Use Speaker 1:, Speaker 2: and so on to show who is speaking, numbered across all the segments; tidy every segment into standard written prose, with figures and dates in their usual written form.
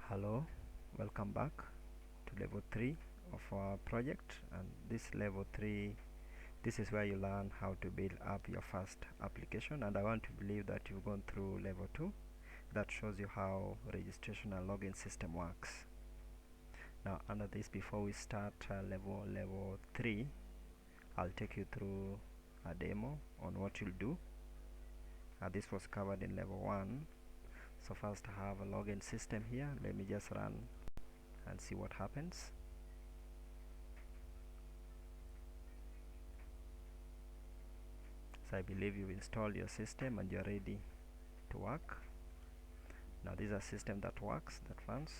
Speaker 1: Hello, welcome back to level 3 of our project, and this level 3, this is where you learn how to build up your first application, and I want to believe that you've gone through level 2 that shows you how registration and login system works. Now under this, before we start level 3, I'll take you through a demo on what you'll do. This was covered in level 1. So first I have a login system here. Let me just run and see what happens. So I believe you've installed your system and you're ready to work. Now this is a system that works, that runs.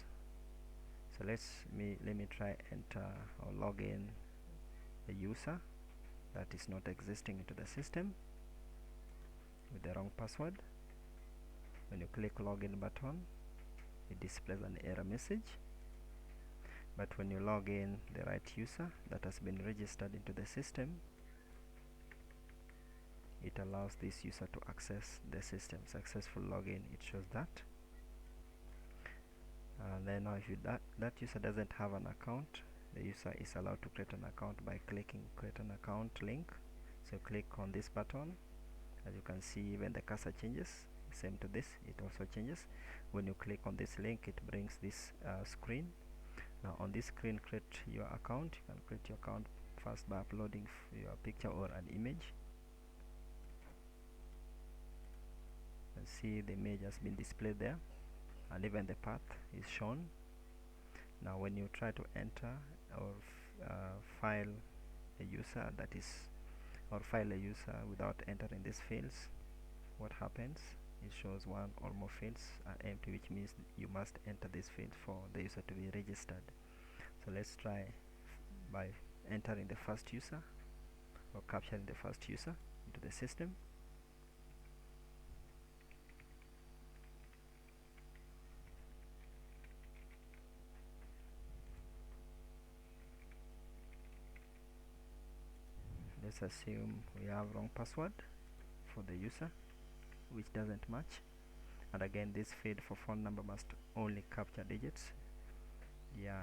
Speaker 1: So let me try enter or log in a user that is not existing into the system with the wrong password. When you click login button, it displays an error message. But when you log in the right user that has been registered into the system, it allows this user to access the system. Successful login, it shows that. And then now if that user doesn't have an account, the user is allowed to create an account by clicking create an account link. So click on this button. As you can see, even the cursor changes. Same to this, it also changes. When you click on this link, it brings this screen. Now on this screen, create your account. You can create your account first by uploading your picture or an image. And see the image has been displayed there, and even the path is shown. Now when you try to enter or file a user file a user without entering these fields, what happens? It shows one or more fields are empty, which means you must enter this field for the user to be registered. So let's try by entering the first user or capturing the first user into the system. Let's assume we have wrong password for the user, which doesn't match. And again, this field for phone number must only capture digits.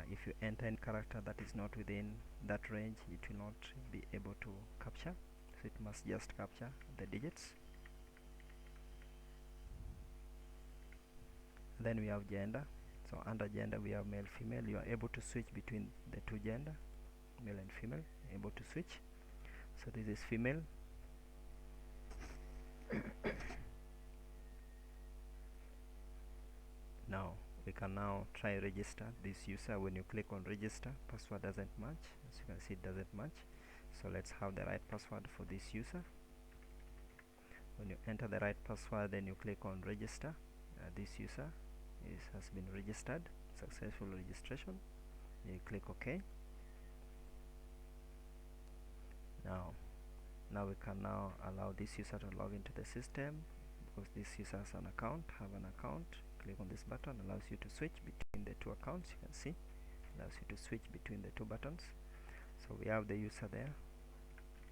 Speaker 1: If you enter any character that is not within that range, it will not be able to capture. So it must just capture the digits. Then we have gender. So under gender we have male, female. You are able to switch between the two gender, male and female, able to switch. So this is female. Now we can now try register this user. When you click on register, password doesn't match. As you can see, it doesn't match. So let's have the right password for this user. When you enter the right password, then you click on register. This user has been registered, successful registration. You click OK. Now we can now allow this user to log into the system, because this user has an account, Click on this button, allows you to switch between the two accounts. You can see, allows you to switch between the two buttons. So we have the user there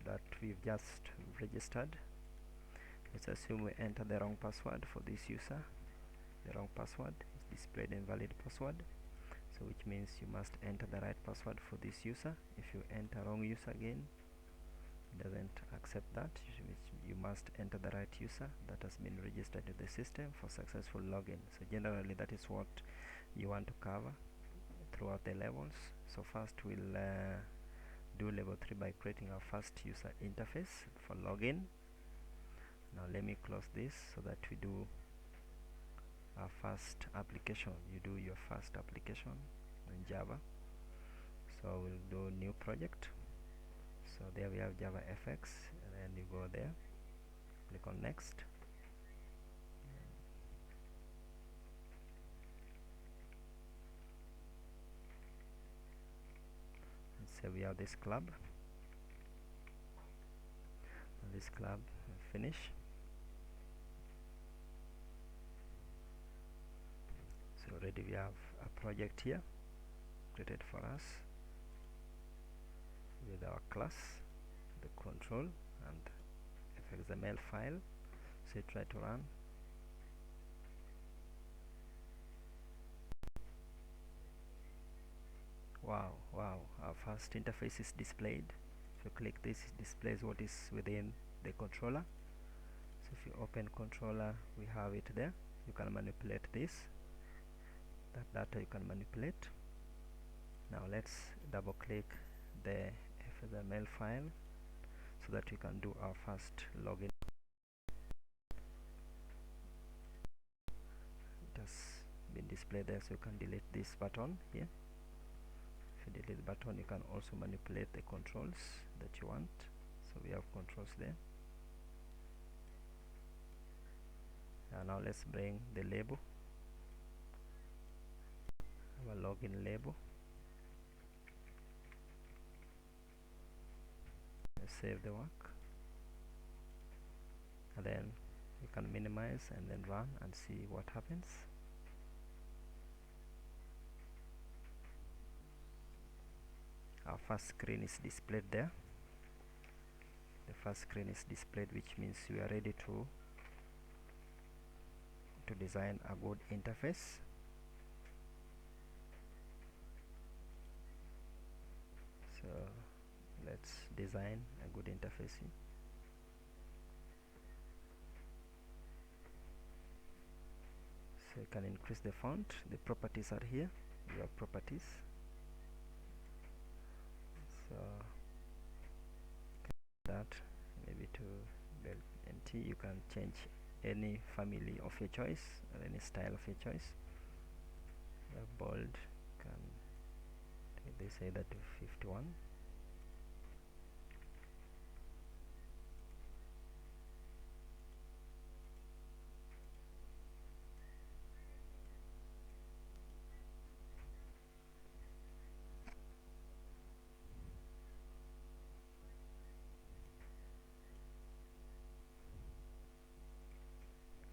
Speaker 1: that we've just registered. Let's assume we enter the wrong password for this user. The wrong password is displayed invalid password. So which means you must enter the right password for this user. If you enter wrong user again, it doesn't accept that. You must enter the right user that has been registered to the system for successful login. So generally that is what you want to cover throughout the levels. So first we'll do level 3 by creating our first user interface for login. Now let me close this so that we do our first application. You do your first application in Java. So we'll do new project. So there we have Javafx, and then you go there, click on next. And so we have this club. And this club, finish. So already we have a project here created for us with our class, the control, and XML file. So try to run. Wow, our first interface is displayed. If you click this, it displays what is within the controller. So if you open controller, we have it there. You can manipulate this. That data you can manipulate. Now let's double click the XML file so that we can do our first login. It has been displayed there, so you can delete this button here. If you delete the button, you can also manipulate the controls that you want. So we have controls there. Now let's bring the label, our login label. Let's save the work, and then you can minimize and then run and see what happens. Our first screen is displayed there. The first screen is displayed, which means we are ready to design a good interface. So let's design a good interface here. So you can increase the font. The properties are here. You have properties. So that maybe to BLNT, you can change any family of your choice or any style of your choice. You have bold, can they say that to 51.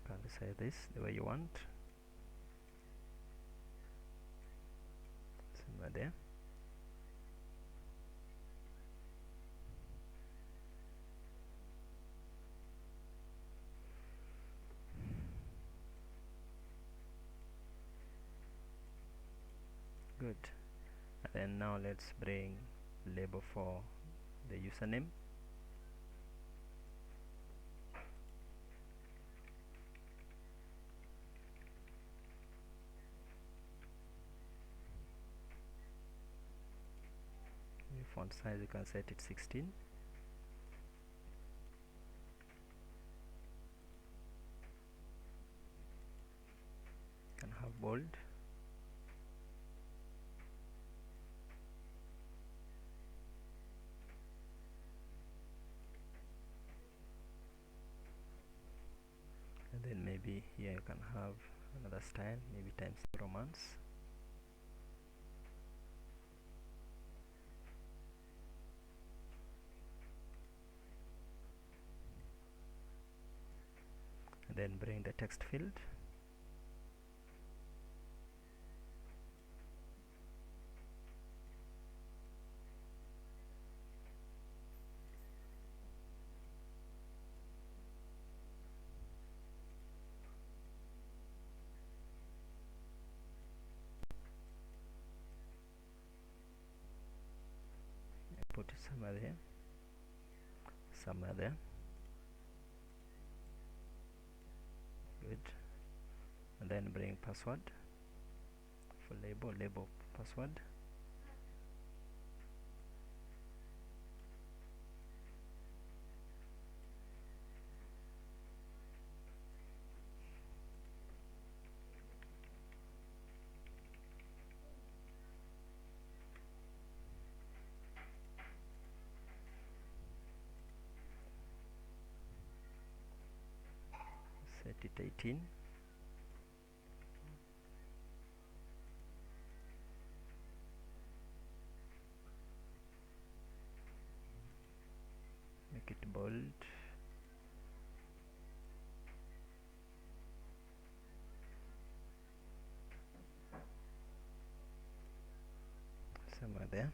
Speaker 1: Can say this the way you want. Somewhere there. Good. And then now let's bring label for the username. The font size, you can set it 16. Can have bold. And then maybe here you can have another style, maybe Times New Romance. And then bring the text field. Put it somewhere there, somewhere there. Good. And then bring password for label password. Set it 18. Make it bold. Somewhere there.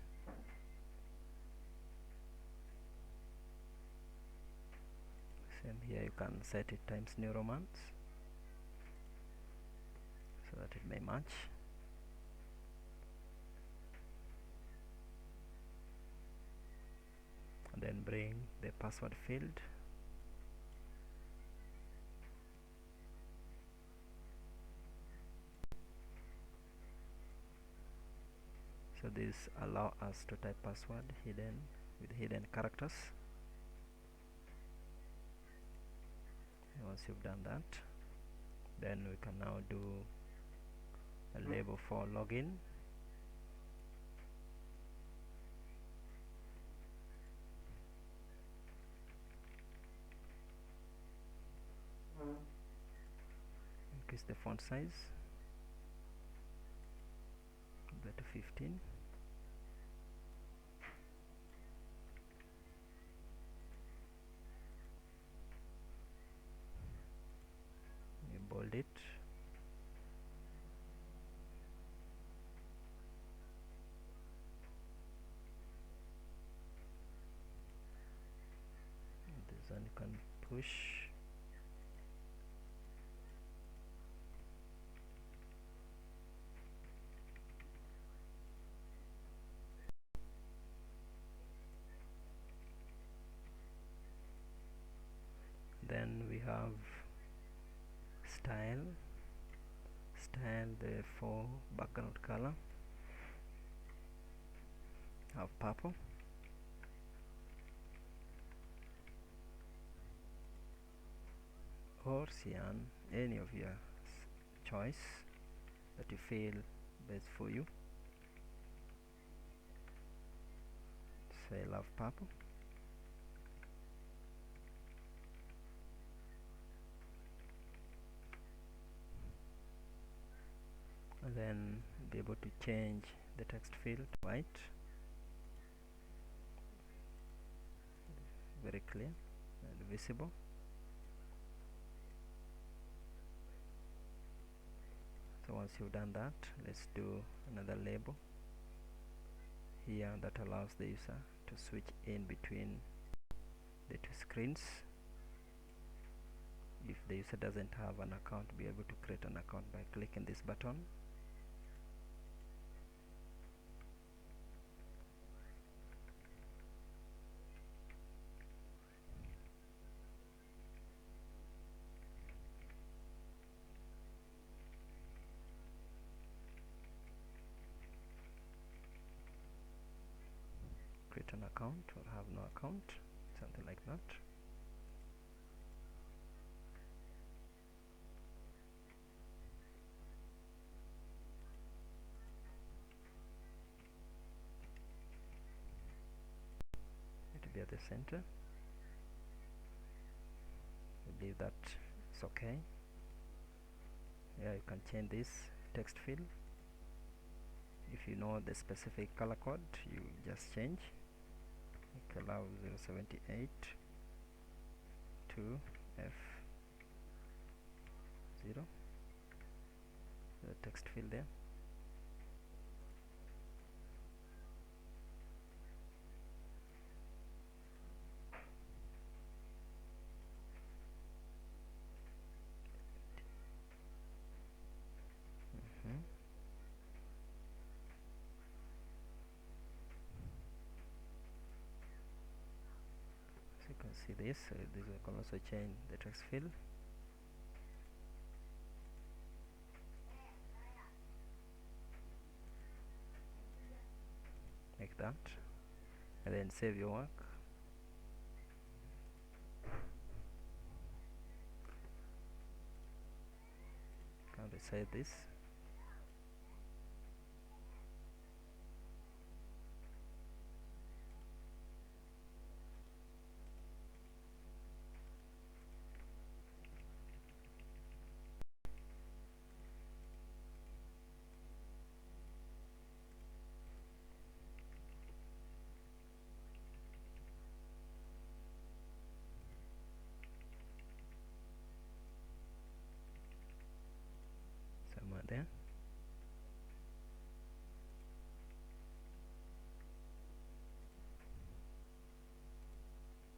Speaker 1: Same here, you can set it Times New Romance so that it may match. bring the password field. So this allow us to type password hidden with hidden characters. And once you've done that, then we can now do a label for login. Increase the font size to 15. You bold it. This one you can push. Then we have style the for background color of purple, or cyan, any of your choice that you feel best for you. Say love purple. And then be able to change the text field to white, very clear and visible. So once you've done that, let's do another label here that allows the user to switch in between the two screens. If the user doesn't have an account, be able to create an account by clicking this button. Create an account or have no account, something like that. It will be at the center. I believe that it's okay. Yeah, you can change this text field. If you know the specific color code, you just change. Allow 078 to F0, the text field there. So you can see this. This I can also change the text field. Like that, and then save your work. Can we save this? Somewhere there.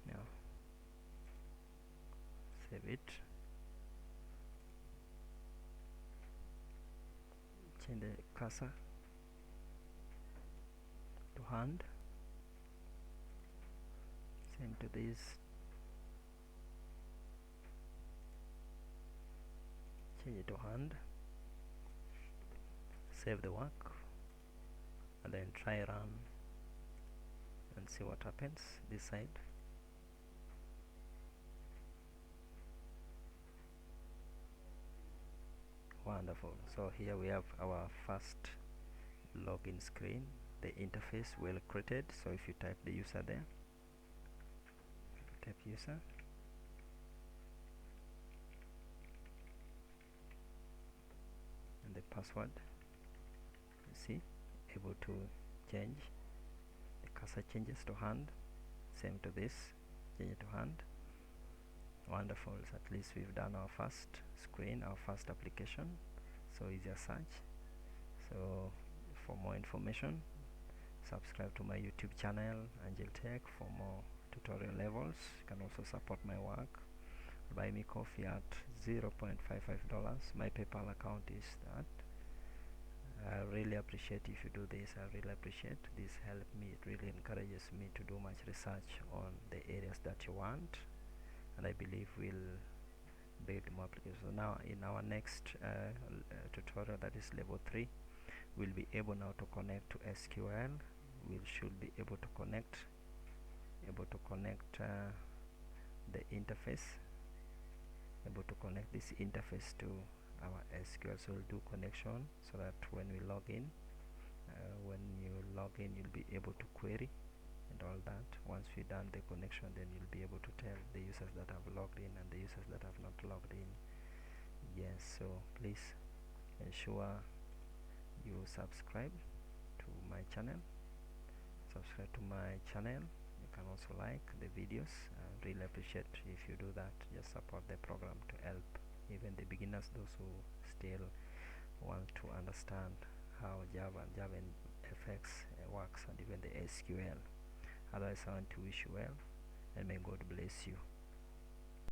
Speaker 1: Now save it. Change the cursor to hand. Same to this. Change it to hand. Save the work and then try run and see what happens this side. Wonderful. So here we have our first login screen, the interface well created. So if you type the user there, type user, and the password, you see, able to change. The cursor changes to hand. Same to this, change it to hand. Wonderful. So at least we've done our first screen, our first application. So easier search. So for more information, subscribe to my YouTube channel, Angel Tech, for more tutorial levels. You can also support my work. Buy me coffee at $0.55. My PayPal account is that. I really appreciate if you do this. I really appreciate this. Help me. It really encourages me to do much research on the areas that you want, and I believe we'll build more applications. So now in our next tutorial, that is level 3, we'll be able now to connect to SQL. We should be able to connect the interface, able to connect this interface to our SQL. So we'll do connection so that when we log in, when you log in, you'll be able to query and all that. Once we've done the connection, then you'll be able to tell the users that have logged in and the users that have not logged in. Yes, so please ensure you subscribe to my channel. You can also like the videos. I really appreciate if you do that. Just support the program to help even the beginners, those who still want to understand how Java and Javafx works, and even the SQL. Otherwise, I want to wish you well, and may God bless you.